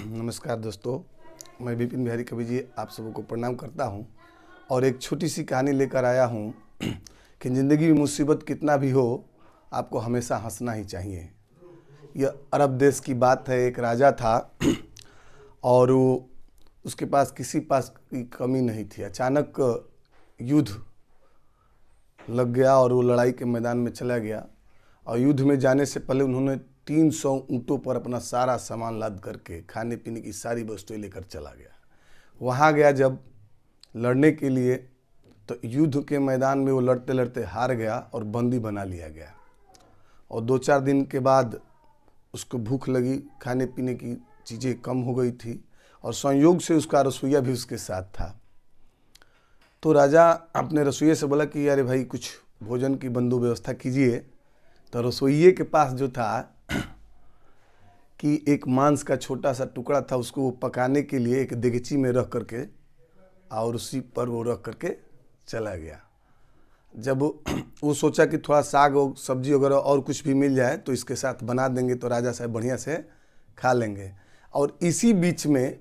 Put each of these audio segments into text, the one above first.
नमस्कार दोस्तों, मैं विपिन बिहारी कवि जी आप सबों को प्रणाम करता हूं और एक छोटी सी कहानी लेकर आया हूं कि ज़िंदगी में मुसीबत कितना भी हो, आपको हमेशा हंसना ही चाहिए। यह अरब देश की बात है। एक राजा था और उसके पास किसी पास की कमी नहीं थी। अचानक युद्ध लग गया और वो लड़ाई के मैदान में चला गया और युद्ध में जाने से पहले उन्होंने 300 ऊँटों पर अपना सारा सामान लाद करके खाने पीने की सारी वस्तुएं लेकर चला गया। वहाँ गया जब लड़ने के लिए, तो युद्ध के मैदान में वो लड़ते लड़ते हार गया और बंदी बना लिया गया। और 2-4 दिन के बाद उसको भूख लगी, खाने पीने की चीज़ें कम हो गई थी और संयोग से उसका रसोइया भी उसके साथ था। तो राजा अपने रसोइये से बोला कि अरे भाई कुछ भोजन की बंदोबस्त कीजिए। तो रसोइये के पास जो था कि एक मांस का छोटा सा टुकड़ा था, उसको वो पकाने के लिए एक देगची में रख करके और उसी पर वो रख करके चला गया। जब वो सोचा कि थोड़ा साग और सब्जी वगैरह और कुछ भी मिल जाए तो इसके साथ बना देंगे तो राजा साहब बढ़िया से खा लेंगे। और इसी बीच में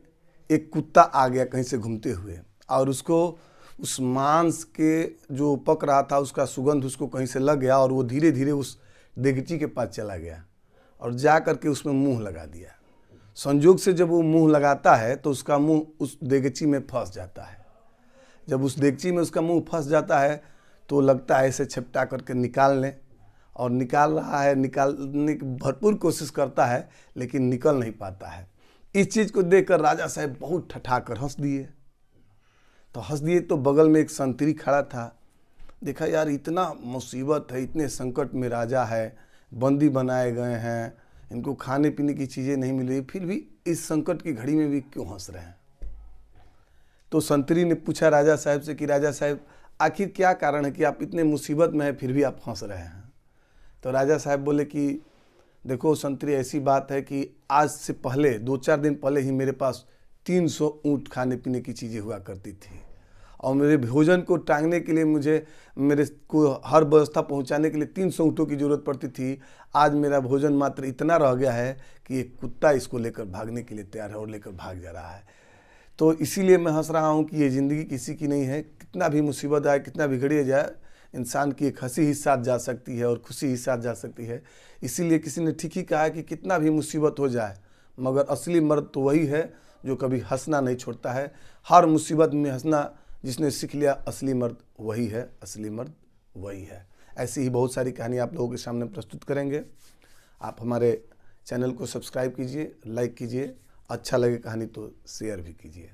एक कुत्ता आ गया कहीं से घूमते हुए और उसको उस मांस के जो पक रहा था उसका सुगंध उसको कहीं से लग गया और वो धीरे धीरे उस देगची के पास चला गया और जा करके उसमें मुंह लगा दिया। संयोग से जब वो मुंह लगाता है तो उसका मुंह उस देगची में फंस जाता है। जब उस देगची में उसका मुंह फंस जाता है तो लगता है इसे छपटा करके निकाल लें, और निकाल रहा है, निकालने की भरपूर कोशिश करता है लेकिन निकल नहीं पाता है। इस चीज़ को देखकर राजा साहब बहुत ठठाकर हंस दिए। तो बगल में एक संतरी खड़ा था। देखा यार इतना मुसीबत है, इतने संकट में राजा है, बंदी बनाए गए हैं, इनको खाने पीने की चीज़ें नहीं मिल रही, फिर भी इस संकट की घड़ी में भी क्यों हंस रहे हैं। तो संतरी ने पूछा राजा साहब से कि राजा साहब आखिर क्या कारण है कि आप इतने मुसीबत में हैं फिर भी आप हंस रहे हैं। तो राजा साहब बोले कि देखो संतरी, ऐसी बात है कि आज से पहले 2-4 दिन पहले ही मेरे पास 300 ऊँट खाने पीने की चीज़ें हुआ करती थी और मेरे भोजन को टांगने के लिए मेरे को हर व्यवस्था पहुंचाने के लिए 300 ऊँटों की ज़रूरत पड़ती थी। आज मेरा भोजन मात्र इतना रह गया है कि एक कुत्ता इसको लेकर भागने के लिए तैयार है और लेकर भाग जा रहा है। तो इसीलिए मैं हंस रहा हूं कि ये ज़िंदगी किसी की नहीं है। कितना भी मुसीबत आए, कितना भी घड़ी जाए, इंसान की एक हंसी ही साथ जा सकती है और खुशी ही साथ जा सकती है। इसीलिए किसी ने ठीक ही कहा है कि कितना भी मुसीबत हो जाए मगर असली मर्द तो वही है जो कभी हंसना नहीं छोड़ता है। हर मुसीबत में हंसना जिसने सीख लिया, असली मर्द वही है, असली मर्द वही है। ऐसी ही बहुत सारी कहानी आप लोगों के सामने प्रस्तुत करेंगे। आप हमारे चैनल को सब्सक्राइब कीजिए, लाइक कीजिए, अच्छा लगे कहानी तो शेयर भी कीजिए।